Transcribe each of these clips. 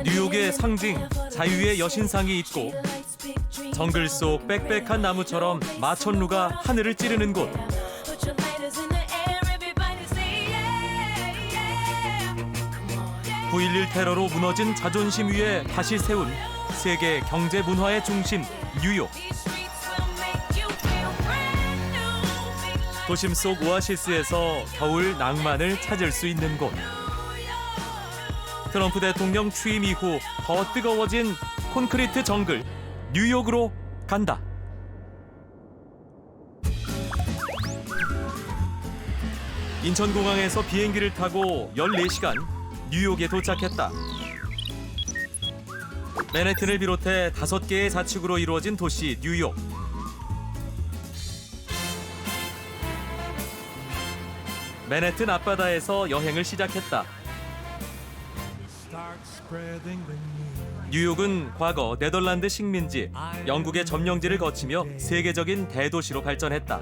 뉴욕의 상징, 자유의 여신상이 있고 정글 속 빽빽한 나무처럼 마천루가 하늘을 찌르는 곳. 9.11 테러로 무너진 자존심 위에 다시 세운 세계 경제 문화의 중심 뉴욕. 도심 속 오아시스에서 겨울 낭만을 찾을 수 있는 곳. 트럼프 대통령 취임 이후 더 뜨거워진 콘크리트 정글 뉴욕으로 간다. 인천공항에서 비행기를 타고 14시간 뉴욕에 도착했다. 맨해튼을 비롯해 5개의 자치구로 이루어진 도시 뉴욕. 맨해튼 앞바다에서 여행을 시작했다. 뉴욕은 과거 네덜란드 식민지, 영국의 점령지를 거치며 세계적인 대도시로 발전했다.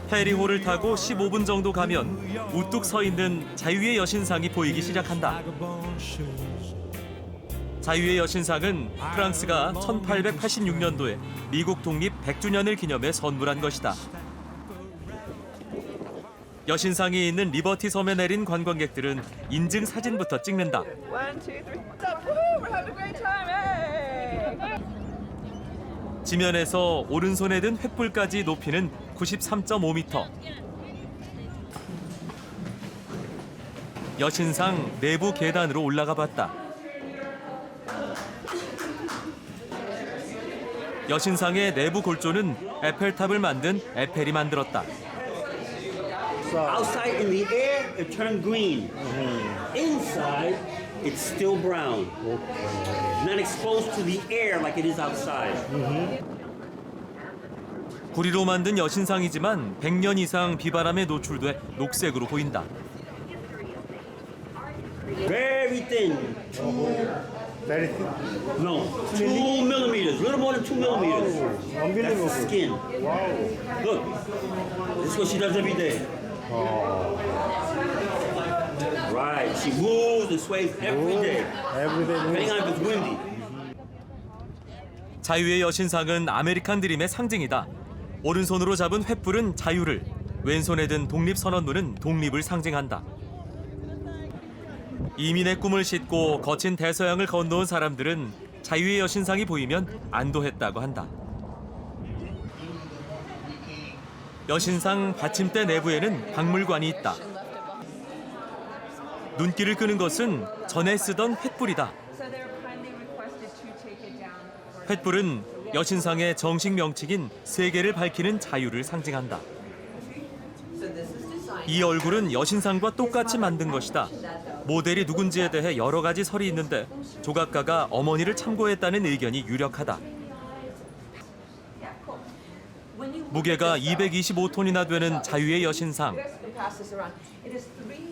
페리호를 타고 15분 정도 가면 우뚝 서 있는 자유의 여신상이 보이기 시작한다. 자유의 여신상은 프랑스가 1886년도에 미국 독립 100주년을 기념해 선물한 것이다. 여신상이 있는 리버티 섬에 내린 관광객들은 인증 사진부터 찍는다. 지면에서 오른손에 든 횃불까지 높이는 93.5m. 여신상 내부 계단으로 올라가 봤다. 여신상의 내부 골조는 에펠탑을 만든 에펠이 만들었다. Outside in the air, it turned green. Inside, it's still brown. Not exposed to the air like it is outside. 구리로 만든 여신상이지만 100년 이상 비바람에 노출돼 녹색으로 보인다. Very thin. Very thin. No, 2 millimeters. A little more than 2 millimeters. That's the skin. Wow. Look, this is what she does every day. Right, she moves and sways every day. Every day. Depending on if it's windy. 자유의 여신상은 아메리칸 드림의 상징이다. 오른손으로 잡은 횃불은 자유를, 왼손에 든 독립선언문은 독립을 상징한다. 이민의 꿈을 싣고 거친 대서양을 건너온 사람들은 자유의 여신상이 보이면 안도했다고 한다. 여신상 받침대 내부에는 박물관이 있다. 눈길을 끄는 것은 전에 쓰던 횃불이다. 횃불은 여신상의 정식 명칭인 세계를 밝히는 자유를 상징한다. 이 얼굴은 여신상과 똑같이 만든 것이다. 모델이 누군지에 대해 여러 가지 설이 있는데 조각가가 어머니를 참고했다는 의견이 유력하다. 무게가 225톤이나 되는 자유의 여신상.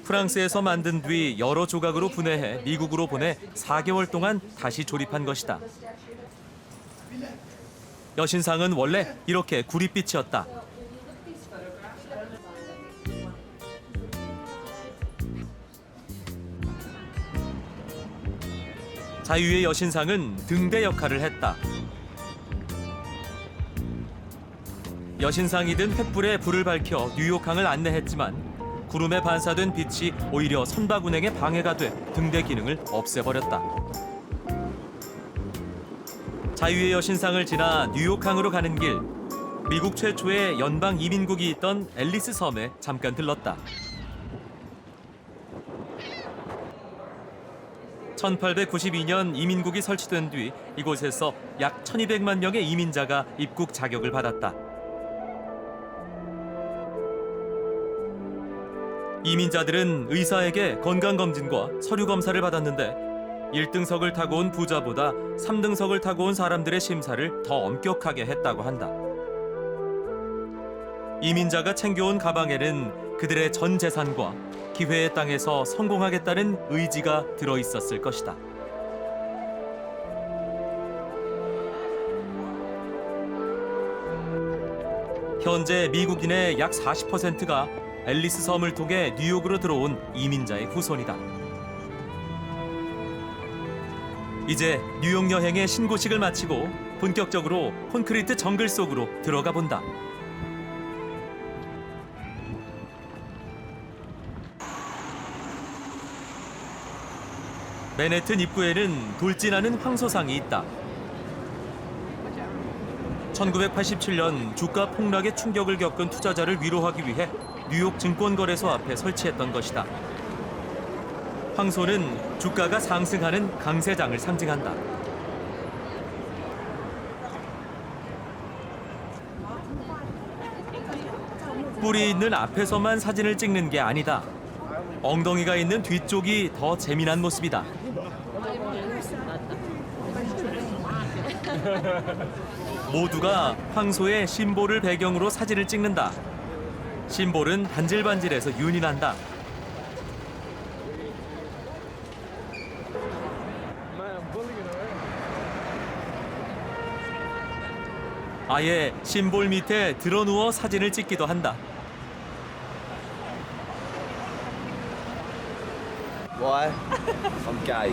프랑스에서 만든 뒤 여러 조각으로 분해해 미국으로 보내 4개월 동안 다시 조립한 것이다. 여신상은 원래 이렇게 구릿빛이었다. 자유의 여신상은 등대 역할을 했다. 여신상이 든 횃불에 불을 밝혀 뉴욕항을 안내했지만 구름에 반사된 빛이 오히려 선박 운행에 방해가 돼 등대 기능을 없애버렸다. 자유의 여신상을 지나 뉴욕항으로 가는 길, 미국 최초의 연방 이민국이 있던 앨리스 섬에 잠깐 들렀다. 1892년 이민국이 설치된 뒤 이곳에서 약 1200만 명의 이민자가 입국 자격을 받았다. 이민자들은 의사에게 건강검진과 서류검사를 받았는데 1등석을 타고 온 부자보다 3등석을 타고 온 사람들의 심사를 더 엄격하게 했다고 한다. 이민자가 챙겨온 가방에는 그들의 전 재산과 기회의 땅에서 성공하겠다는 의지가 들어있었을 것이다. 현재 미국인의 약 40%가 앨리스 섬을 통해 뉴욕으로 들어온 이민자의 후손이다. 이제 뉴욕 여행의 신고식을 마치고 본격적으로 콘크리트 정글 속으로 들어가 본다. 맨해튼 입구에는 돌진하는 황소상이 있다. 1987년 주가 폭락의 충격을 겪은 투자자를 위로하기 위해 뉴욕 증권거래소 앞에 설치했던 것이다. 황소는 주가가 상승하는 강세장을 상징한다. 뿔이 있는 앞에서만 사진을 찍는 게 아니다. 엉덩이가 있는 뒤쪽이 더 재미난 모습이다. 모두가 황소의 심볼을 배경으로 사진을 찍는다. 심볼은 반질반질해서 윤이 난다. 아예 심볼 밑에 드러누워 사진을 찍기도 한다. Why? I'm gay.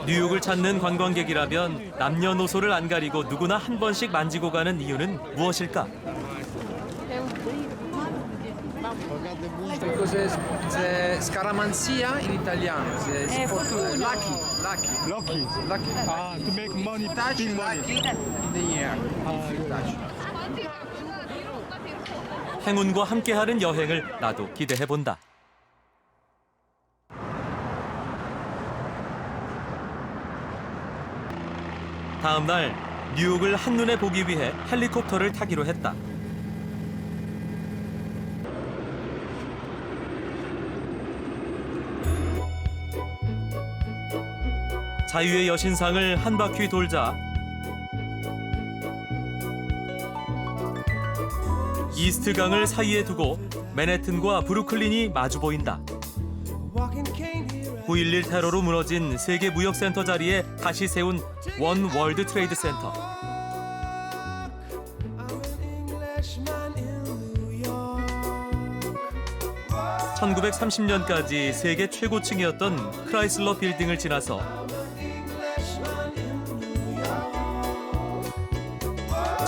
뉴욕을 찾는 관광객이라면 남녀노소를 안 가리고 누구나 한 번씩 만지고 가는 이유는 무엇일까? Cos'è scaramanzia in italiano? Lucky. Lucky. To make money, Touch big money. lucky in the air. Touch. 행운과 함께하는 여행을 나도 기대해본다. 다음 날 뉴욕을 한눈에 보기 위해 헬리콥터를 타기로 했다. 자유의 여신상을 한 바퀴 돌자 이스트강을 사이에 두고 맨해튼과 브루클린이 마주 보인다. 9.11 테러로 무너진 세계 무역센터 자리에 다시 세운 원 월드 트레이드 센터. 1930년까지 세계 최고층이었던 크라이슬러 빌딩을 지나서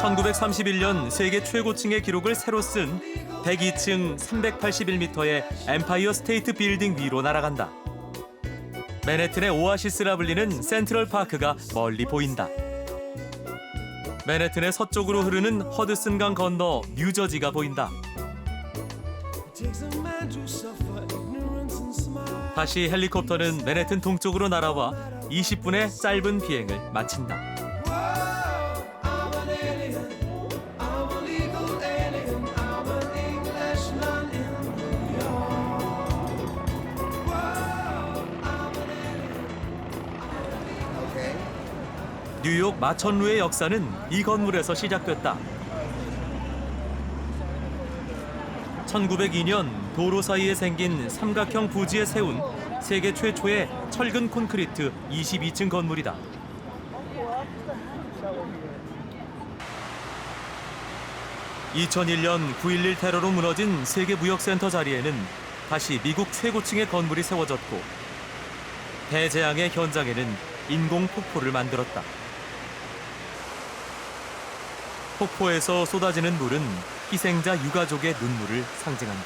1931년 세계 최고층의 기록을 새로 쓴 102층 381m의 엠파이어 스테이트 빌딩 위로 날아간다. 맨해튼의 오아시스라 불리는 센트럴 파크가 멀리 보인다. 맨해튼의 서쪽으로 흐르는 허드슨강 건너 뉴저지가 보인다. 다시 헬리콥터는 맨해튼 동쪽으로 날아와 20분의 짧은 비행을 마친다. 뉴욕 마천루의 역사는 이 건물에서 시작됐다. 1902년 도로 사이에 생긴 삼각형 부지에 세운 세계 최초의 철근 콘크리트 22층 건물이다. (2001년) 9.11 테러로 무너진 세계 무역센터 자리에는 다시 미국 최고층의 건물이 세워졌고 대재앙의 현장에는 인공 폭포를 만들었다. 폭포에서 쏟아지는 물은 희생자 유가족의 눈물을 상징한다.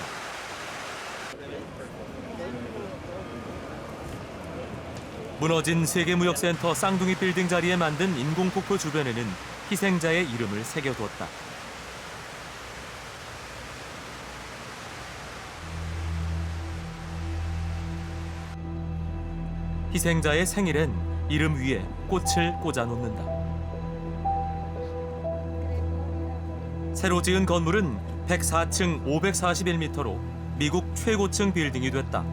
무너진 세계무역센터 쌍둥이 빌딩 자리에 만든 인공폭포 주변에는 희생자의 이름을 새겨두었다. 희생자의 생일엔 이름 위에 꽃을 꽂아 놓는다. 새로 지은 건물은 104층 541m로 미국 최고층 빌딩이 됐다.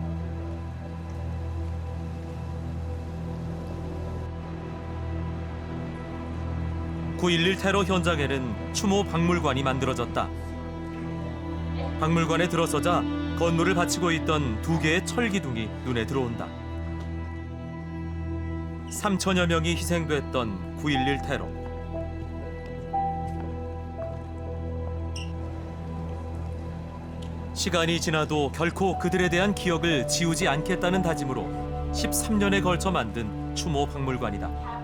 (9.11) 테러 현장에는 추모 박물관이 만들어졌다. 박물관에 들어서자 건물을 받치고 있던 두 개의 철기둥이 눈에 들어온다. 3천여 명이 희생됐던 (9.11) 테러. 시간이 지나도 결코 그들에 대한 기억을 지우지 않겠다는 다짐으로 13년에 걸쳐 만든 추모 박물관이다.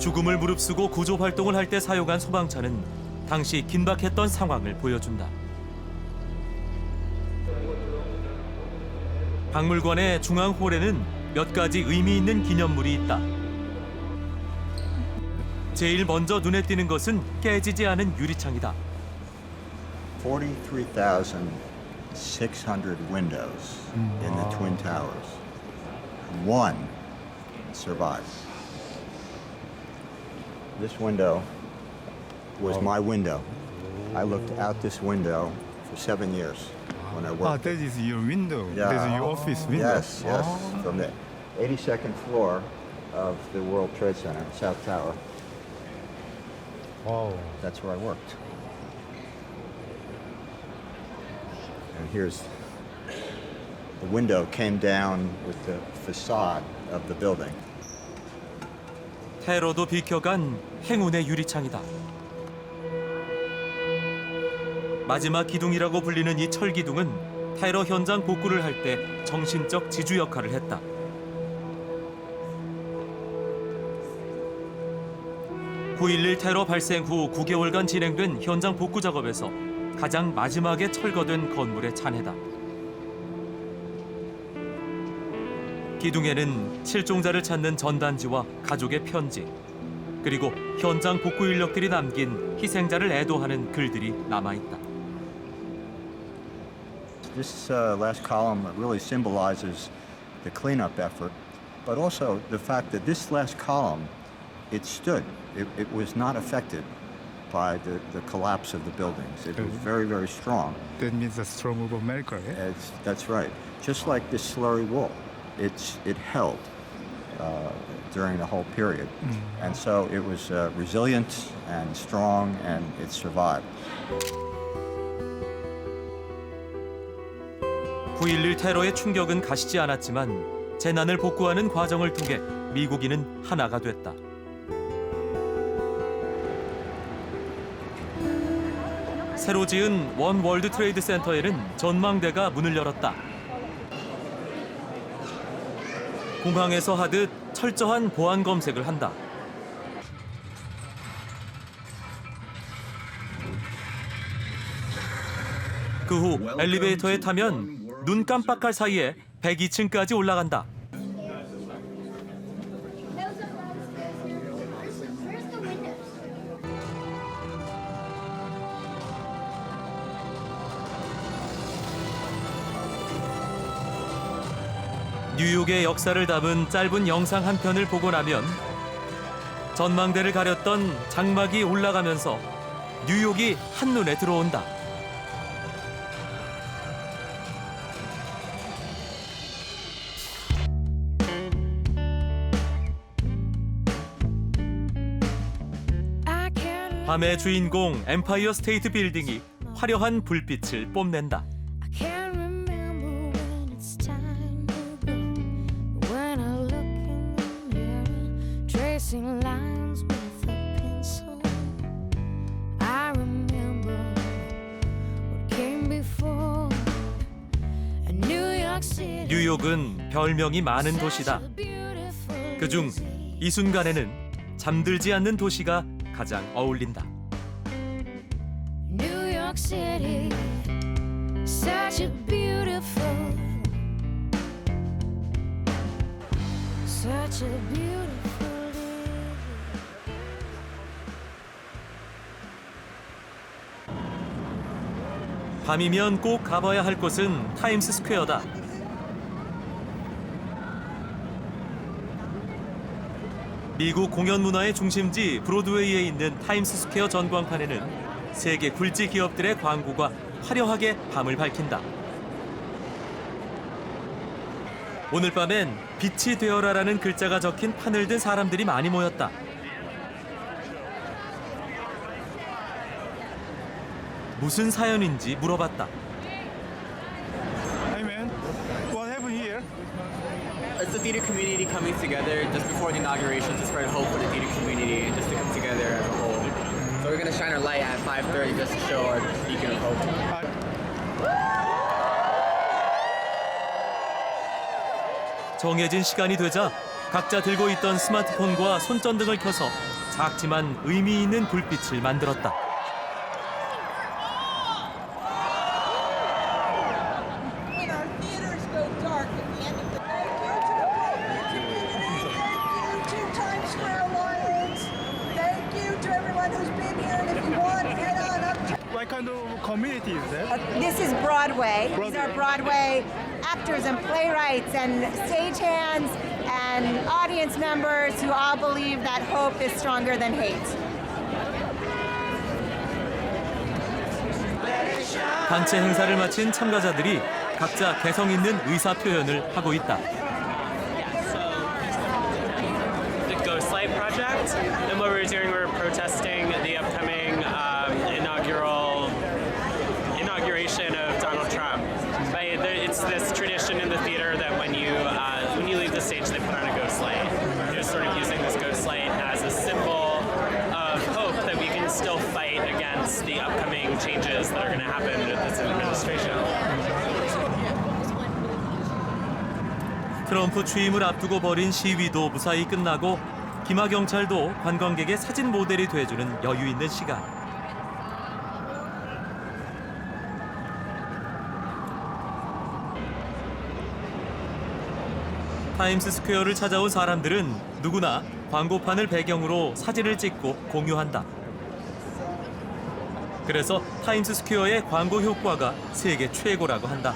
죽음을 무릅쓰고 구조 활동을 할 때 사용한 소방차는 당시 긴박했던 상황을 보여준다. 박물관의 중앙 홀에는 몇 가지 의미 있는 기념물이 있다. 제일 먼저 눈에 띄는 것은 깨지지 않은 유리창이다. 43,600 windows in the Twin Towers. One survived. This window was my window. I looked out this window for 7 years when I Ah, worked. that is your window. Yeah. That is your office window. Yes, yes. From the 82nd floor of the World Trade Center, South Tower. Wow. That's where I worked. And here's the window came down with the facade of the building. 테러도 비켜간 행운의 유리창이다. 마지막 기둥이라고 불리는 이 철기둥은 테러 현장 복구를 할 때 정신적 지주 역할을 했다. 9.11 테러 발생 후 9개월간 진행된 현장 복구 작업에서 가장 마지막에 철거된 건물의 잔해다. 기둥에는 실종자를 찾는 전단지와 가족의 편지, 그리고 현장 복구 인력들이 남긴 희생자를 애도하는 글들이 남아있다. This last column really symbolizes the cleanup effort, but also the fact that this last column, it stood. It was not affected by the collapse of the buildings. It was very, very strong. That means the strong of America, yeah? That's right. Just like this slurry wall, it held during the whole period. And so it was resilient and strong, and it survived. 9.11 테러의 충격은 가시지 않았지만 재난을 복구하는 과정을 통해 미국인은 하나가 됐다. 새로 지은 원 월드 트레이드 센터에는 전망대가 문을 열었다. 공항에서 하듯 철저한 보안 검색을 한다. 그 후 엘리베이터에 타면 눈 깜빡할 사이에 102층까지 올라간다. 뉴욕의 역사를 담은 짧은 영상 한 편을 보고 나면 전망대를 가렸던 장막이 올라가면서 뉴욕이 한눈에 들어온다. 밤의 주인공 엠파이어 스테이트 빌딩이 화려한 불빛을 뽐낸다. 뉴욕은 별명이 많은 도시다. 그중 이 순간에는 잠들지 않는 도시가 가장 어울린다. New York City, such a beautiful, such a beautiful day. 밤이면 꼭 가봐야 할 곳은 타임스 스퀘어다. 미국 공연 문화의 중심지 브로드웨이에 있는 타임스 스퀘어 전광판에는 세계 굴지 기업들의 광고가 화려하게 밤을 밝힌다. 오늘 밤엔 빛이 되어라라는 글자가 적힌 판을 든 사람들이 많이 모였다. 무슨 사연인지 물어봤다. theater community coming together just before the inauguration to spread hope for the theater community and just to come together as a whole. So we're gonna shine our light at 5:30 just to show our beacon of hope. 정해진 시간이 되자 각자 들고 있던 스마트폰과 손전등을 켜서 작지만 의미 있는 불빛을 만들었다. When our theaters go dark at the end of the day. Thank you to Times Square Alliance. Thank you to everyone who's been here. And if you want, head on up to What kind of community is that? This is Broadway. These are Broadway actors and playwrights and stagehands and audience members who all believe that hope is stronger than hate. 단체 행사를 마친 참가자들이 각자 개성 있는 의사 표현을 하고 있다. The Ghostlight Project, and what we're doing, we're protesting the upcoming inauguration of Donald Trump. It's this tradition in the theater that when you leave the stage, they put on a ghost light. They're sort of using this ghost light as a symbol of hope that we can still fight against the upcoming changes that are going to happen with this administration. 트럼프 취임을 앞두고 벌인 시위도 무사히 끝나고 기마 경찰도 관광객의 사진 모델이 돼주는 여유 있는 시간. 타임스 스퀘어를 찾아온 사람들은 누구나 광고판을 배경으로 사진을 찍고 공유한다. 그래서 타임스 스퀘어의 광고 효과가 세계 최고라고 한다.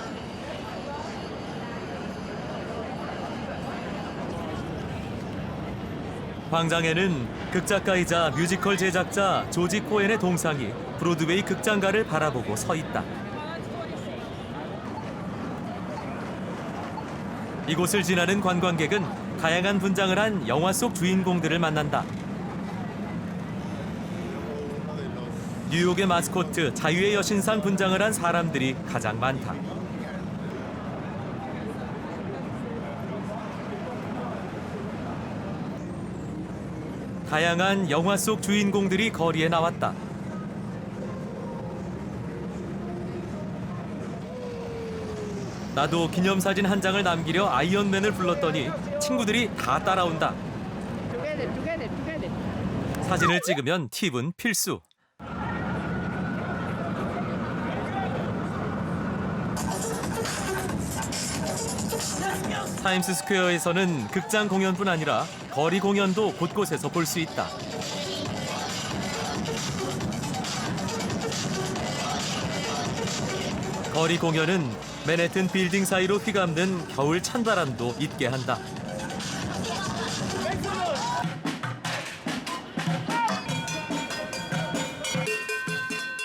광장에는 극작가이자 뮤지컬 제작자 조지 코엔의 동상이 브로드웨이 극장가를 바라보고 서 있다. 이곳을 지나는 관광객은 다양한 분장을 한 영화 속 주인공들을 만난다. 뉴욕의 마스코트 자유의 여신상 분장을 한 사람들이 가장 많다. 다양한 영화 속 주인공들이 거리에 나왔다. 나도 기념사진 한 장을 남기려 아이언맨을 불렀더니 친구들이 다 따라온다. 사진을 찍으면 팁은 필수. 타임스 스퀘어에서는 극장 공연뿐 아니라 거리 공연도 곳곳에서 볼 수 있다. 거리 공연은 맨해튼 빌딩 사이로 휘감는 겨울 찬바람도 있게 한다.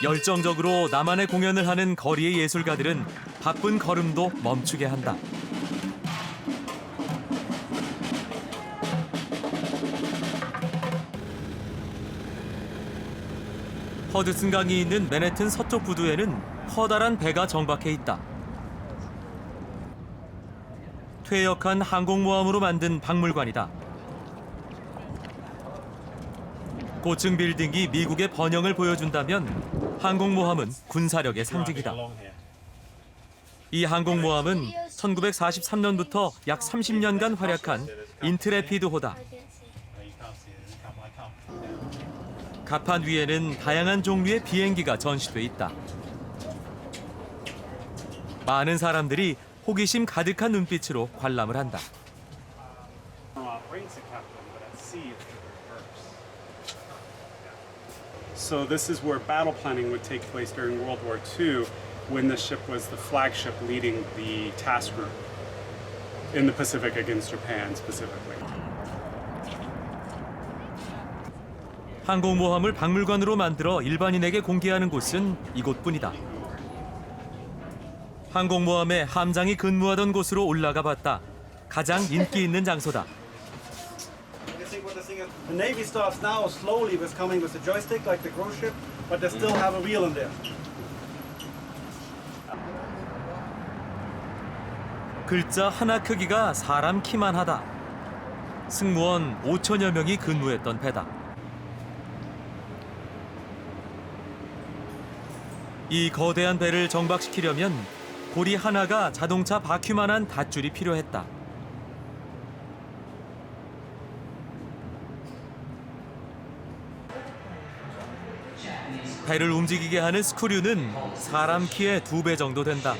열정적으로 나만의 공연을 하는 거리의 예술가들은 바쁜 걸음도 멈추게 한다. 허드슨 강이 있는 맨해튼 서쪽 부두에는 커다란 배가 정박해 있다. 퇴역한 항공모함으로 만든 박물관이다. 고층 빌딩이 미국의 번영을 보여준다면 항공모함은 군사력의 상징이다. 이 항공모함은 1943년부터 약 30년간 활약한 인트레피드호다. 갑판 위에는 다양한 종류의 비행기가 전시돼 있다. 많은 사람들이 호기심 가득한 눈빛으로 관람을 한다. So this is where battle planning would take place during World War II when the ship was the flagship leading the task group in the Pacific against Japan specifically. 항공모함을 박물관으로 만들어 일반인에게 공개하는 곳은 이곳뿐이다. 항공모함의 함장이 근무하던 곳으로 올라가 봤다. 가장 인기 있는 장소다. The Navy starts now slowly with coming with the joystick like the cruise ship, but they still have a wheel in there. 글자 하나 크기가 사람 키만 하다. 승무원 5천여 명이 근무했던 배다. 이 거대한 배를 정박시키려면 고리 하나가 자동차 바퀴만한 밧줄이 필요했다. 배를 움직이게 하는 스크류는 사람 키의 2배 정도 된다.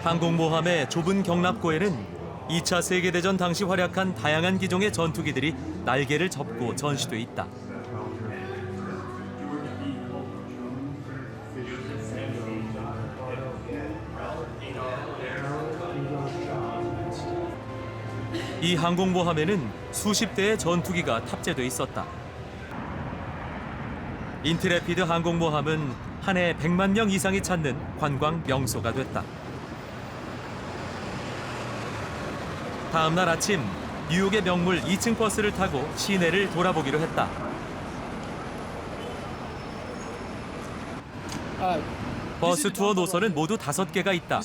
항공모함의 좁은 경납고에는 2차 세계대전 당시 활약한 다양한 기종의 전투기들이 날개를 접고 전시돼 있다. 이 항공모함에는 수십 대의 전투기가 탑재돼 있었다. 인트레피드 항공모함은 한 해 100만 명 이상이 찾는 관광 명소가 됐다. 다음 날 아침 뉴욕의 명물 2층 버스를 타고 시내를 돌아보기로 했다. 버스 투어 노선은 모두 5개가 있다.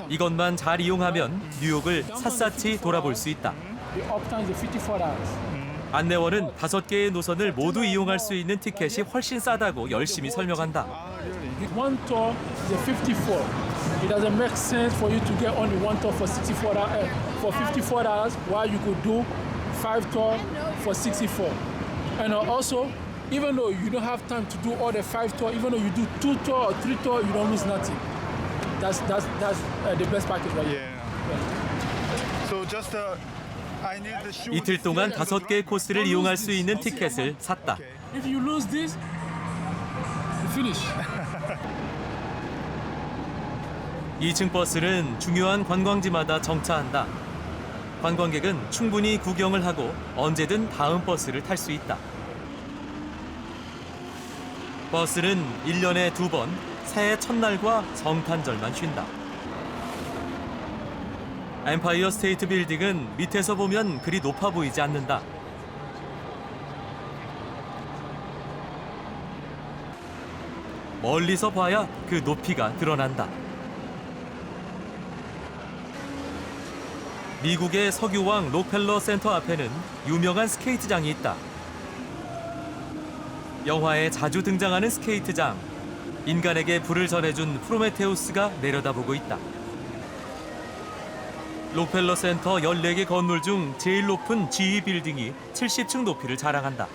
이것만 잘 이용하면 뉴욕을 삿삿이 돌아볼 수 있다. 안내원은 5개의 노선을 모두 이용할 수 있는 티켓이 훨씬 싸다고 열심히 설명한다. One tour is a 54. It doesn't make sense for you to get only one tour for $54 while you could do 5 tours for 64. And also, even though you don't have time to do all the 5 tours, even though you do 2 tours or 3 tours, you don't lose nothing. That's the best package right here. Yeah. So just I need the shoes. 이틀 동안 5개의 코스를 이용할 수 있는 티켓을 샀다. If you lose this, you finish. 2층 버스는 중요한 관광지마다 정차한다. 관광객은 충분히 구경을 하고 언제든 다음 버스를 탈 수 있다. 버스는 1년에 2번 새해 첫날과 성탄절만 쉰다. 엠파이어 스테이트 빌딩은 밑에서 보면 그리 높아 보이지 않는다. 멀리서 봐야 그 높이가 드러난다. 미국의 석유왕 록펠러 센터 앞에는 유명한 스케이트장이 있다. 영화에 자주 등장하는 스케이트장. 인간에게 불을 전해준 프로메테우스가 내려다보고 있다. 록펠러 센터 14개 건물 중 제일 높은 GE 빌딩이 70층 높이를 자랑한다.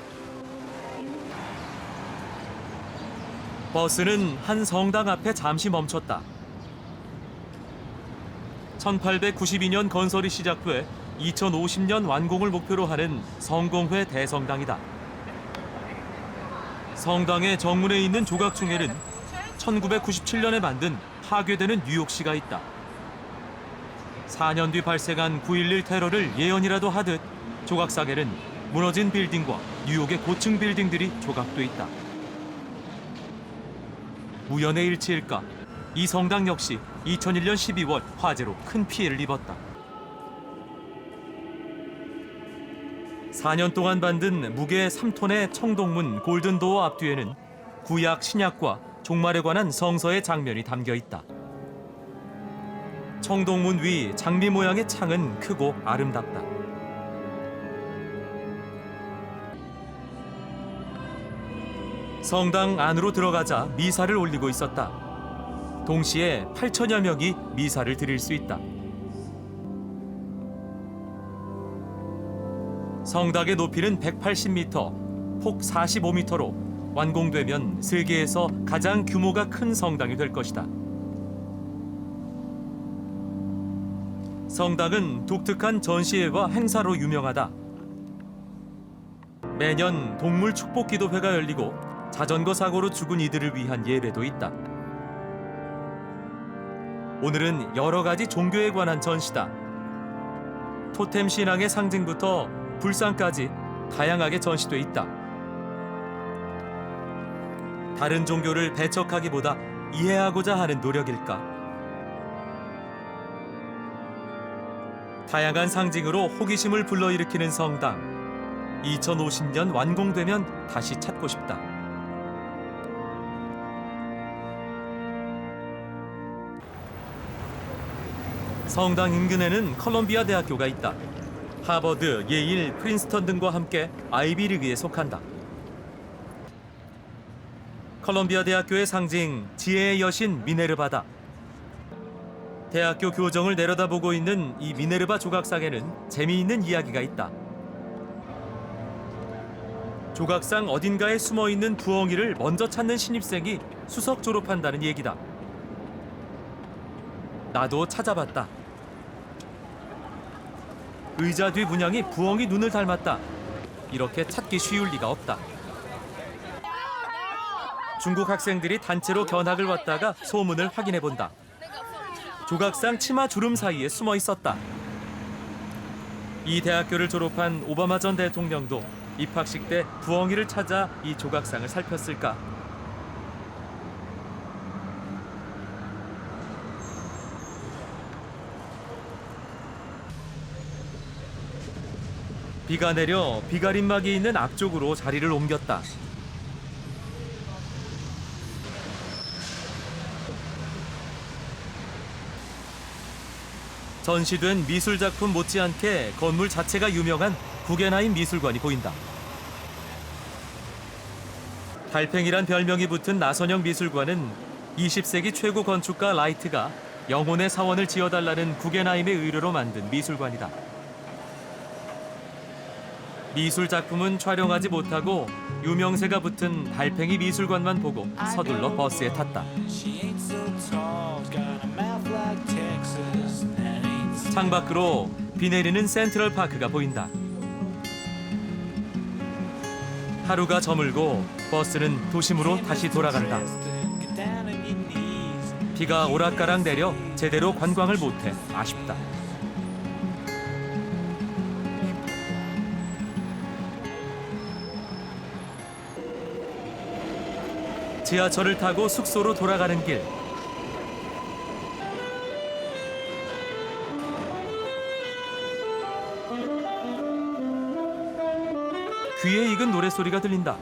버스는 한 성당 앞에 잠시 멈췄다. 1892년 건설이 시작돼 2050년 완공을 목표로 하는 성공회 대성당이다. 성당의 정문에 있는 조각 중에는 1997년에 만든 파괴되는 뉴욕시가 있다. 4년 뒤 발생한 9.11 테러를 예언이라도 하듯 조각상에는 무너진 빌딩과 뉴욕의 고층 빌딩들이 조각돼 있다. 우연의 일치일까? 이 성당 역시 2001년 12월 화재로 큰 피해를 입었다. 4년 동안 만든 무게 3톤의 청동문 골든도어 앞뒤에는 구약, 신약과 종말에 관한 성서의 장면이 담겨 있다. 청동문 위 장미 모양의 창은 크고 아름답다. 성당 안으로 들어가자 미사를 올리고 있었다. 동시에 8천여 명이 미사를 드릴 수 있다. 성당의 높이는 180m, 폭 45m로 완공되면 세계에서 가장 규모가 큰 성당이 될 것이다. 성당은 독특한 전시회와 행사로 유명하다. 매년 동물 축복 기도회가 열리고 자전거 사고로 죽은 이들을 위한 예배도 있다. 오늘은 여러 가지 종교에 관한 전시다. 토템 신앙의 상징부터 불상까지 다양하게 전시돼 있다. 다른 종교를 배척하기보다 이해하고자 하는 노력일까? 다양한 상징으로 호기심을 불러일으키는 성당. 2050년 완공되면 다시 찾고 싶다. 성당 인근에는 컬럼비아 대학교가 있다. 하버드, 예일, 프린스턴 등과 함께 아이비리그에 속한다. 컬럼비아 대학교의 상징, 지혜의 여신 미네르바다. 대학교 교정을 내려다보고 있는 이 미네르바 조각상에는 재미있는 이야기가 있다. 조각상 어딘가에 숨어있는 부엉이를 먼저 찾는 신입생이 수석 졸업한다는 얘기다. 나도 찾아봤다. 의자 뒤 문양이 부엉이 눈을 닮았다. 이렇게 찾기 쉬울 리가 없다. 중국 학생들이 단체로 견학을 왔다가 소문을 확인해 본다. 조각상 치마 주름 사이에 숨어 있었다. 이 대학교를 졸업한 오바마 전 대통령도 입학식 때 부엉이를 찾아 이 조각상을 살폈을까? 비가 내려 비가림막이 있는 앞쪽으로 자리를 옮겼다. 전시된 미술작품 못지않게 건물 자체가 유명한 구겐하임 미술관이 보인다. 달팽이란 별명이 붙은 나선형 미술관은 20세기 최고 건축가 라이트가 영혼의 사원을 지어달라는 구겐하임의 의뢰로 만든 미술관이다. 미술작품은 촬영하지 못하고 유명세가 붙은 달팽이 미술관만 보고 서둘러 버스에 탔다. 창밖으로 비 내리는 센트럴 파크가 보인다. 하루가 저물고 버스는 도심으로 다시 돌아간다. 비가 오락가락 내려 제대로 관광을 못해 아쉽다. 지하철을 타고 숙소로 돌아가는 길. 귀에 익은 노랫소리가 들린다.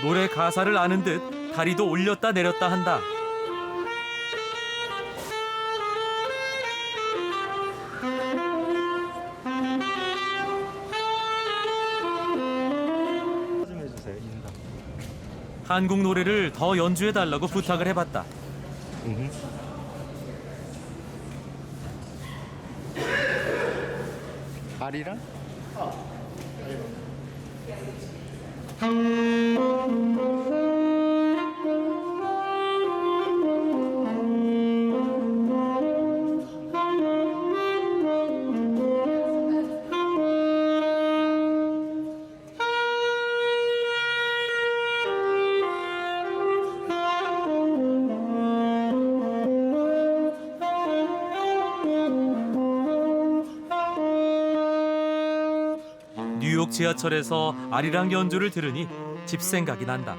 노래 가사를 아는 듯 다리도 올렸다 내렸다 한다. 한국 노래를 더 연주해달라고 부탁을 해봤다. 아리랑? 뉴욕 지하철에서 아리랑 연주를 들으니 집 생각이 난다.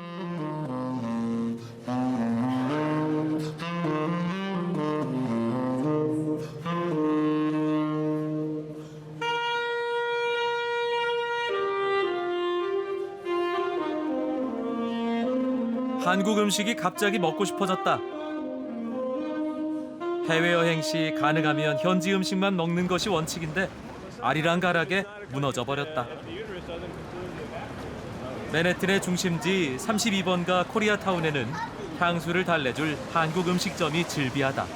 한국 음식이 갑자기 먹고 싶어졌다. 해외여행 시 가능하면 현지 음식만 먹는 것이 원칙인데 아리랑 가락에 무너져 버렸다. 맨해튼의 중심지 32번가 코리아타운에는 향수를 달래줄 한국 음식점이 즐비하다.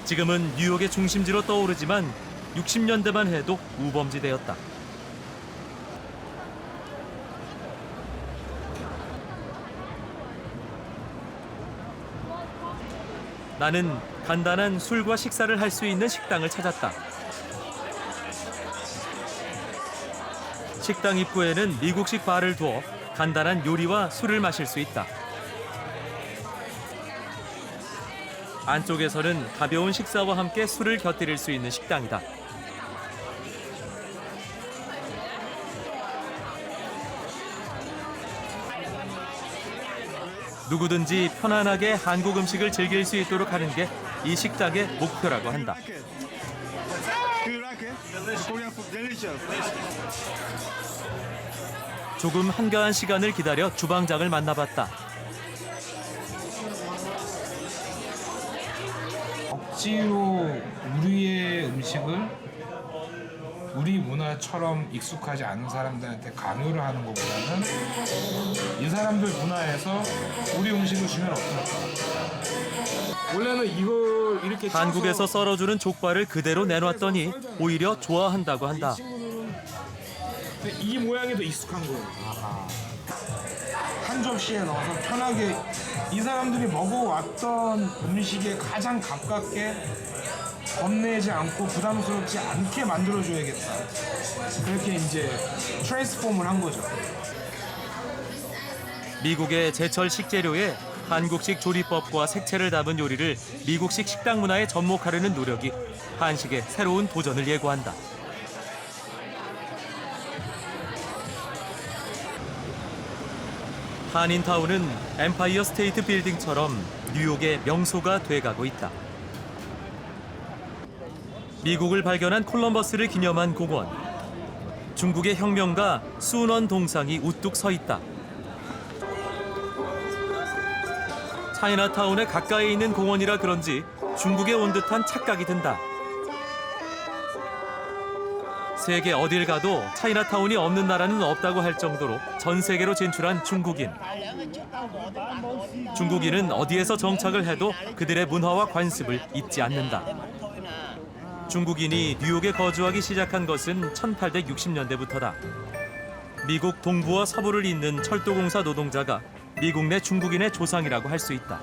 지금은 뉴욕의 중심지로 떠오르지만 60년대만 해도 우범지대였다. 나는 간단한 술과 식사를 할 수 있는 식당을 찾았다. 식당 입구에는 미국식 바를 두어 간단한 요리와 술을 마실 수 있다. 안쪽에서는 가벼운 식사와 함께 술을 곁들일 수 있는 식당이다. 누구든지 편안하게 한국 음식을 즐길 수 있도록 하는 게 이 식당의 목표라고 한다. 조금 한가한 시간을 기다려 주방장을 만나봤다. 억지로 우리의 음식을 우리 문화처럼 익숙하지 않은 사람들한테 강요를 하는 것보다는 이 사람들 문화에서 우리 음식을 주면 어떨까? 원래는 이걸 이렇게 한국에서 썰어주는 족발을 그대로 내놨더니 오히려 좋아한다고 한다. 이 모양이 더 익숙한 거예요. 한 접시에 넣어서 편하게 이 사람들이 먹어왔던 음식에 가장 가깝게 겁내지 않고 부담스럽지 않게 만들어줘야겠다. 그렇게 이제 트랜스폼을 한 거죠. 미국의 제철 식재료에 한국식 조리법과 색채를 담은 요리를 미국식 식당 문화에 접목하려는 노력이 한식의 새로운 도전을 예고한다. 한인타운은 엠파이어 스테이트 빌딩처럼 뉴욕의 명소가 돼가고 있다. 미국을 발견한 콜럼버스를 기념한 공원. 중국의 혁명가 순원 동상이 우뚝 서 있다. 차이나타운에 가까이 있는 공원이라 그런지 중국에 온 듯한 착각이 든다. 세계 어딜 가도 차이나타운이 없는 나라는 없다고 할 정도로 전 세계로 진출한 중국인. 중국인은 어디에서 정착을 해도 그들의 문화와 관습을 잊지 않는다. 중국인이 뉴욕에 거주하기 시작한 것은 1860년대부터다. 미국 동부와 서부를 잇는 철도공사 노동자가 미국 내 중국인의 조상이라고 할 수 있다.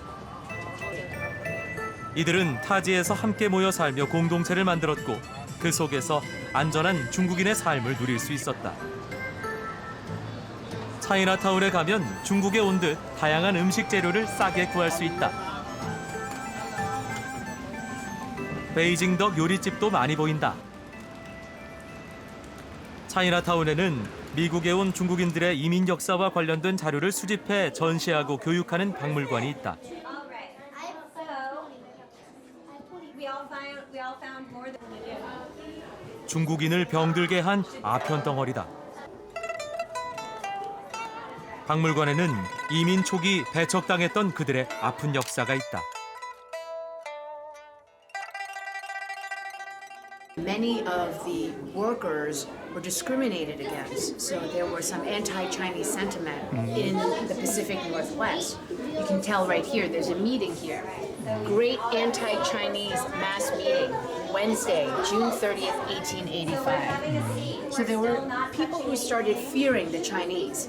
이들은 타지에서 함께 모여 살며 공동체를 만들었고 그 속에서 안전한 중국인의 삶을 누릴 수 있었다. 차이나타운에 가면 중국에 온 듯 다양한 음식 재료를 싸게 구할 수 있다. 베이징덕 요리집도 많이 보인다. 차이나타운에는 미국에 온 중국인들의 이민 역사와 관련된 자료를 수집해 전시하고 교육하는 박물관이 있다. 중국인을 병들게 한 아편 덩어리다. 박물관에는 이민 초기 배척당했던 그들의 아픈 역사가 있다. Many of the workers were discriminated against, so there was some anti-Chinese sentiment in the Pacific Northwest. You can tell right here, there's a meeting here. Great anti-Chinese mass meeting, Wednesday, June 30th, 1885. So there were people who started fearing the Chinese,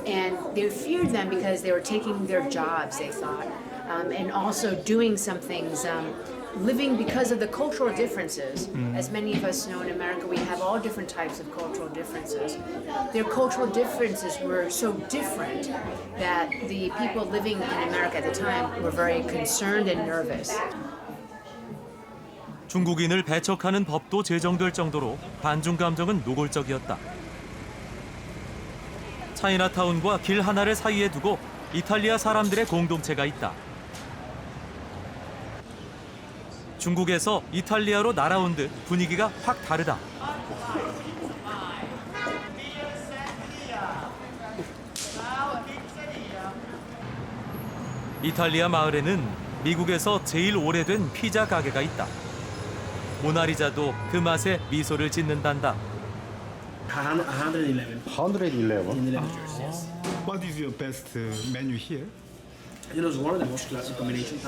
and they feared them because they were taking their jobs, they thought, and also doing some things living because of the cultural differences. As many of us know in America, we have all different types of cultural differences. Their cultural differences were so different that the people living in America at the time were very concerned and nervous. 중국인을 배척하는 법도 제정될 정도로 반중 감정은 노골적이었다. 차이나타운과 길 하나를 사이에 두고 이탈리아 사람들의 공동체가 있다. 중국에서 이탈리아로 날아온 듯 분위기가 확 다르다. 이탈리아 마을에는 미국에서 제일 오래된 피자 가게가 있다. 모나리자도 그 맛에 미소를 짓는단다. 111. 111. What is your best menu here? It was one of the most classic combinations,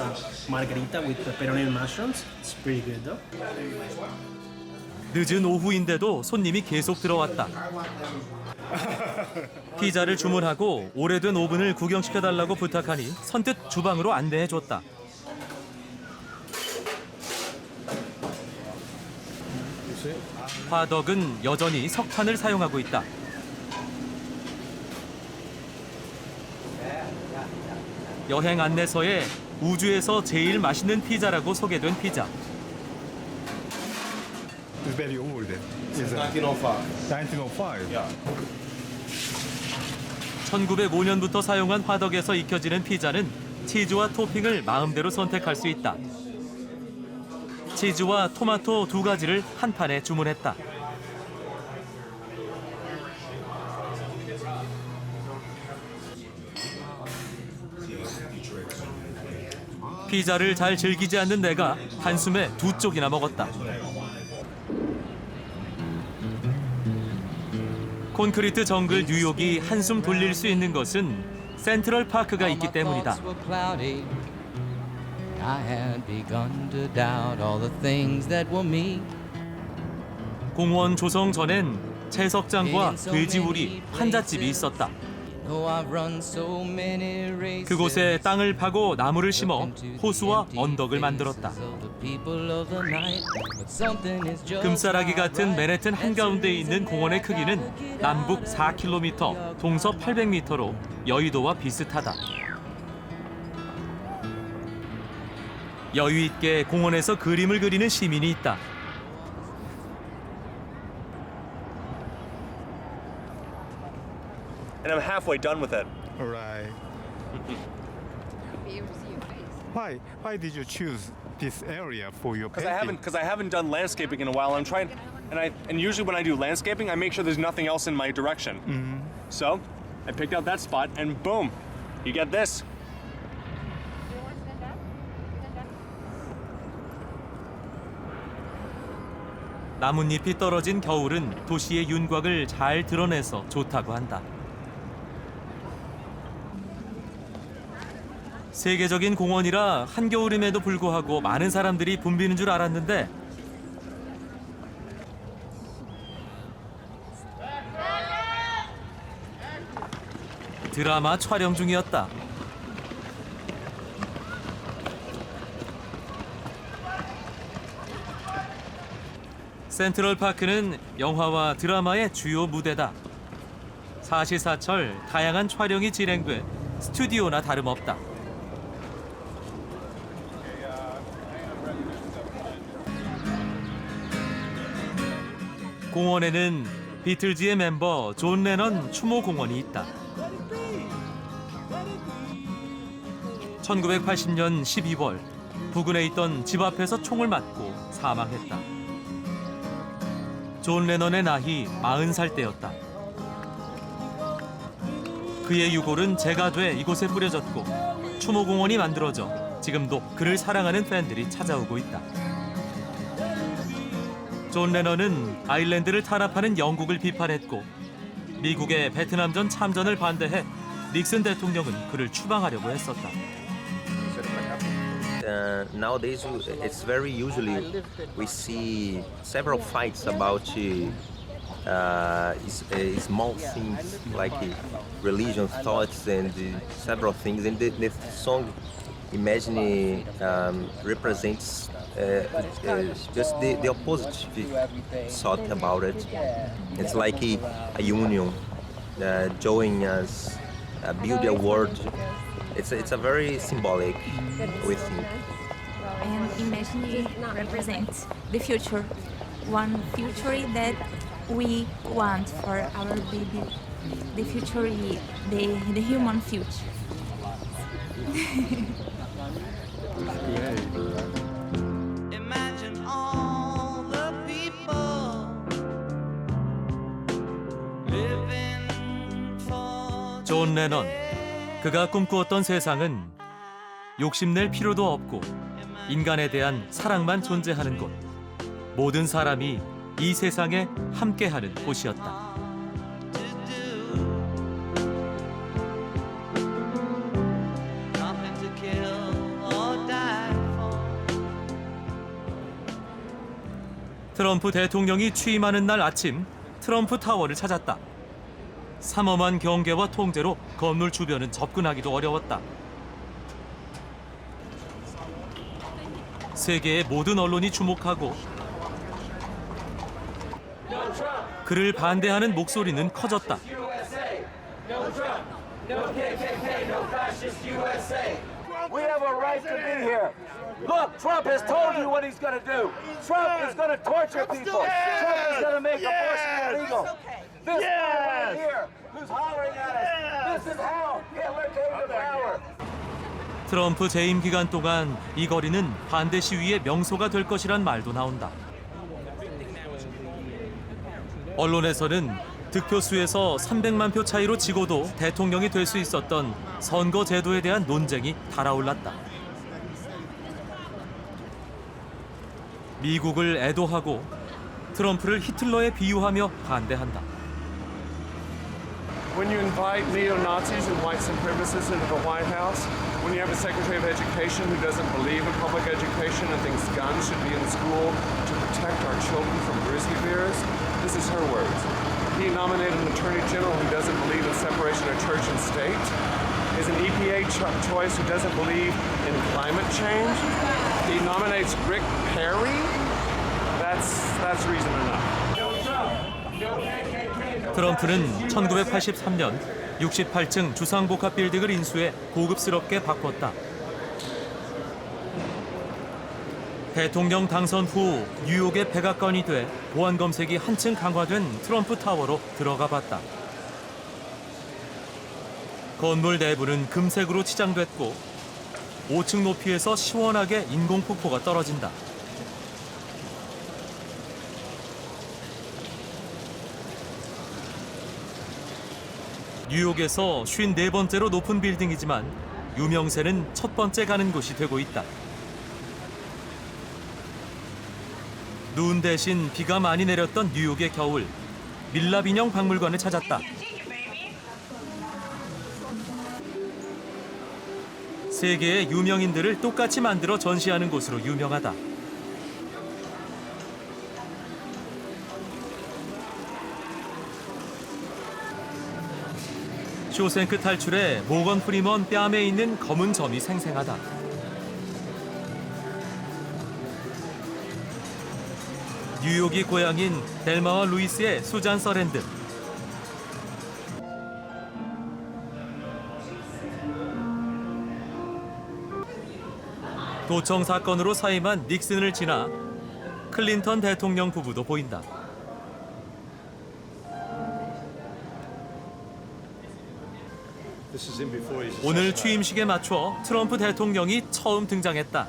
margarita with pepperoni and mushrooms. It's pretty good though. 늦은 오후인데도 손님이 계속 들어왔다. 피자를 주문하고 오래된 오븐을 구경시켜달라고 부탁하니 선뜻 주방으로 안내해줬다. 화덕은 여전히 석탄을 사용하고 있다. 여행 안내서에 우주에서 제일 맛있는 피자라고 소개된 피자. It's very old. Since 1905. 1905. Yeah. 1905년부터 사용한 화덕에서 익혀지는 피자는 치즈와 토핑을 마음대로 선택할 수 있다. 치즈와 토마토 두 가지를 한 판에 주문했다. 피자를 잘 즐기지 않는 내가 한숨에 2쪽이나 먹었다. 콘크리트 정글 뉴욕이 한숨 돌릴 수 있는 것은 센트럴 파크가 있기 때문이다. 공원 조성 전엔 채석장과 돼지우리, 한잣집이 있었다. 그곳에 땅을 파고 나무를 심어 호수와 언덕을 만들었다. 금싸라기 같은 맨해튼 한가운데에 있는 공원의 크기는 남북 4km, 동서 800m로 여의도와 비슷하다. 여유 있게 공원에서 그림을 그리는 시민이 있다. And I'm halfway done with it. All right. Why did you choose this area for your painting? Because I haven't done landscaping in a while. I'm trying, and usually when I do landscaping, I make sure there's nothing else in my direction. So I picked out that spot, and boom, you get this. 나뭇잎이 떨어진 겨울은 도시의 윤곽을 잘 드러내서 좋다고 한다. 세계적인 공원이라 한겨울임에도 불구하고 많은 사람들이 붐비는 줄 알았는데 드라마 촬영 중이었다. 센트럴 파크는 영화와 드라마의 주요 무대다. 사시사철 다양한 촬영이 진행돼 스튜디오나 다름없다. 공원에는 비틀즈의 멤버 존 레넌 추모 공원이 있다. 1980년 12월 부근에 있던 집 앞에서 총을 맞고 사망했다. 존 레넌의 나이 40살 때였다. 그의 유골은 재가 돼 이곳에 뿌려졌고 추모 공원이 만들어져 지금도 그를 사랑하는 팬들이 찾아오고 있다. 존 레넌은 아일랜드를 탄압하는 영국을 비판했고 미국의 베트남전 참전을 반대해 닉슨 대통령은 그를 추방하려고 했었다. Nowadays, it's very usually we see several fights about small things like religion, thoughts, and several things. And the song "Imagine" represents just the opposite thought about it. It's like a union, joining us, build a world. It's a very symbolic, we think. And imagine represents the future, one future that we want for our baby. The future, the human future. Imagine all the people living for. 존 레넌, 그가 꿈꾸었던 세상은 욕심낼 필요도 없고 인간에 대한 사랑만 존재하는 곳, 모든 사람이 이 세상에 함께하는 곳이었다. 트럼프 대통령이 취임하는 날 아침, 트럼프 타워를 찾았다. 삼엄한 경계와 통제로 건물 주변은 접근하기도 어려웠다. 세계의 모든 언론이 주목하고 그를 반대하는 목소리는 커졌다. We have a right to be here. Look, Trump has told you what he's going to do. Trump is going to torture people. Trump is going to make abortion illegal. This guy right here who's hollering at us. This is how Hitler came to power. 트럼프 재임 기간 동안 이 거리는 반대 시위의 명소가 될 것이란 말도 나온다. 언론에서는 득표수에서 300만 표 차이로 지고도 대통령이 될 수 있었던 선거 제도에 대한 논쟁이 달아올랐다. 미국을 애도하고 트럼프를 히틀러에 비유하며 반대한다. When you invite neo-Nazis and white supremacists into the White House, when you have a Secretary of Education who doesn't believe in public education and thinks guns should be in school to protect our children from grizzly bears, this is her words. He nominated an Attorney General who doesn't believe in separation of church and state, is an EPA choice who doesn't believe in climate change. He nominates Rick Perry. That's reason enough. 트럼프는 1983년 68층 주상복합 빌딩을 인수해 고급스럽게 바꿨다. 대통령 당선 후 뉴욕의 백악관이 돼 보안 검색이 한층 강화된 트럼프 타워로 들어가 봤다. 건물 내부는 금색으로 치장됐고 5층 높이에서 시원하게 인공폭포가 떨어진다. 뉴욕에서 54번째로 높은 빌딩이지만 유명세는 첫 번째 가는 곳이 되고 있다. 눈 대신 비가 많이 내렸던 뉴욕의 겨울, 밀랍 인형 박물관을 찾았다. 세계의 유명인들을 똑같이 만들어 전시하는 곳으로 유명하다. 쇼생크 탈출에 모건 프리먼 뺨에 있는 검은 점이 생생하다. 뉴욕이 고향인 델마와 루이스의 수잔 서랜드. 도청 사건으로 사임한 닉슨을 지나 클린턴 대통령 부부도 보인다. 오늘 취임식에 맞춰 트럼프 대통령이 처음 등장했다.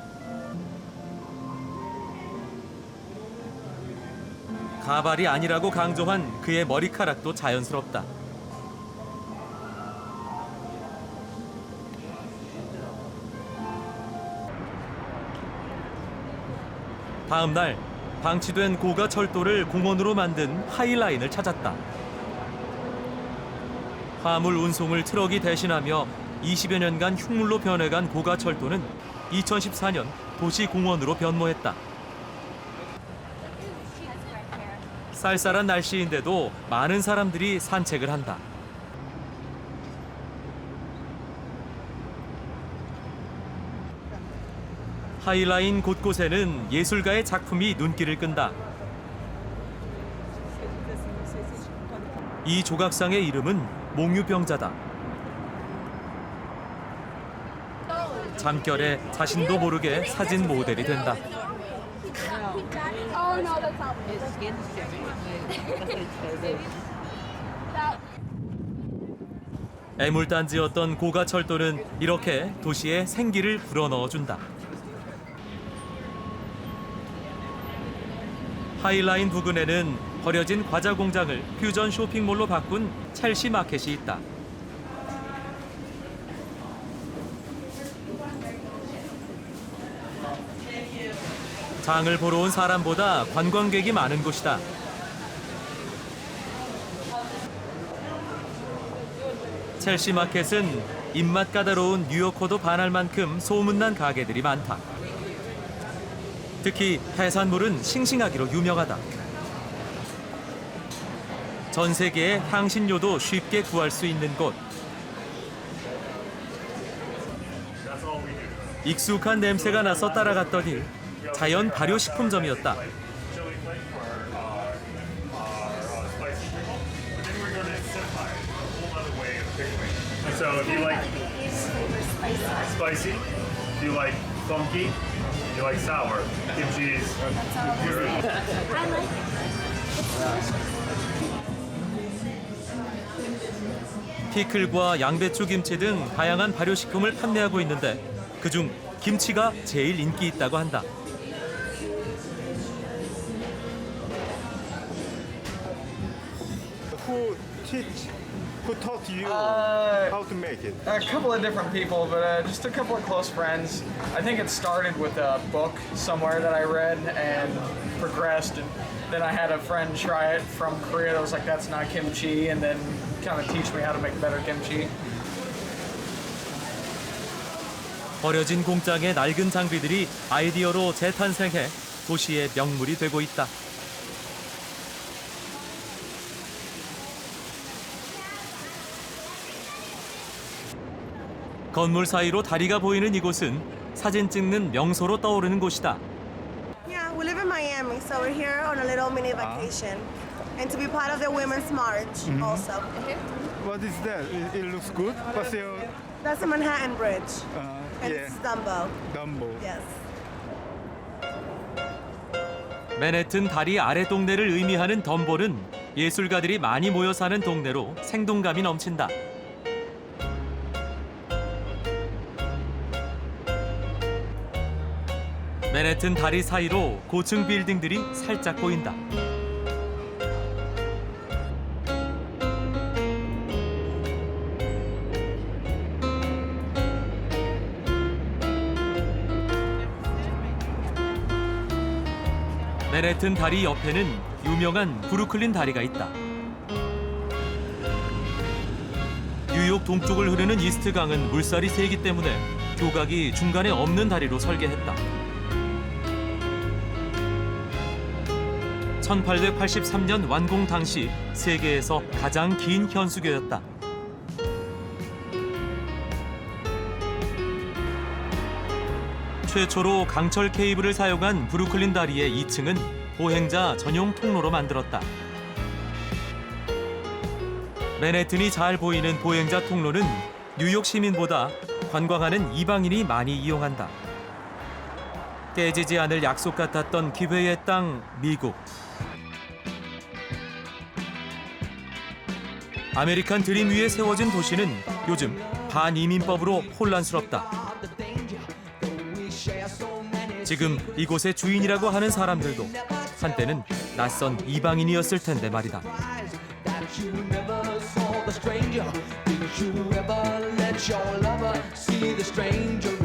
가발이 아니라고 강조한 그의 머리카락도 자연스럽다. 다음 날 방치된 고가 철도를 공원으로 만든 하이라인을 찾았다. 화물 운송을 트럭이 대신하며 20여 년간 흉물로 변해간 고가 철도는 2014년 도시공원으로 변모했다. 쌀쌀한 날씨인데도 많은 사람들이 산책을 한다. 하이라인 곳곳에는 예술가의 작품이 눈길을 끈다. 이 조각상의 이름은 몽유병자다. 잠결에 자신도 모르게 사진 모델이 된다. 애물단지였던 고가철도는 이렇게 도시에 생기를 불어넣어준다. 하이라인 부근에는 버려진 과자 공장을 퓨전 쇼핑몰로 바꾼 첼시 마켓이 있다. 장을 보러 온 사람보다 관광객이 많은 곳이다. 첼시 마켓은 입맛 까다로운 뉴요커도 반할 만큼 소문난 가게들이 많다. 특히 해산물은 싱싱하기로 유명하다. 전 세계의 향신료도 쉽게 구할 수 있는 곳. 익숙한 냄새가 나서 따라갔더니 자연 발효식품점이었다. So if you like spicy, do you like funky, do you like sour, kimchi is pure. I like 피클과 양배추 김치 등 다양한 발효식품을 판매하고 있는데 그중 김치가 제일 인기 있다고 한다. Who teach Who taught you how to make it? A couple of different people, but just a couple of close friends. I think it started with a book somewhere that I read and progressed, and then I had a friend try it from Korea that was like, that's not kimchi, and then kind of teach me how to make better kimchi. 버려진 공장의 낡은 장비들이 아이디어로 재탄생해 도시의 명물이 되고 있다. 건물 사이로 다리가 보이는 이곳은 사진 찍는 명소로 떠오르는 곳이다. Yeah, we live in Miami, so we're here on a little mini vacation. And to be part of the Women's March also. What is that? It looks good. What's your... That's the Manhattan Bridge. And yeah. it's Dumbo. Dumbo. Yes. 맨해튼 다리 아래 동네를 의미하는 덤볼은 예술가들이 많이 모여 사는 동네로 생동감이 넘친다. 맨해튼 다리 사이로 고층 빌딩들이 살짝 보인다. 맨해튼 다리 옆에는 유명한 브루클린 다리가 있다. 뉴욕 동쪽을 흐르는 이스트강은 물살이 세기 때문에 교각이 중간에 없는 다리로 설계했다. 1883년 완공 당시 세계에서 가장 긴 현수교였다. 최초로 강철 케이블을 사용한 브루클린 다리의 2층은 보행자 전용 통로로 만들었다. 맨해튼이 잘 보이는 보행자 통로는 뉴욕 시민보다 관광하는 이방인이 많이 이용한다. 깨지지 않을 약속 같았던 기회의 땅 미국. 아메리칸 드림 위에 세워진 도시는 요즘 반이민법으로 혼란스럽다. 지금 이곳의 주인이라고 하는 사람들도 한때는 낯선 이방인이었을 텐데 말이다. Didn't you ever let your lover see the stranger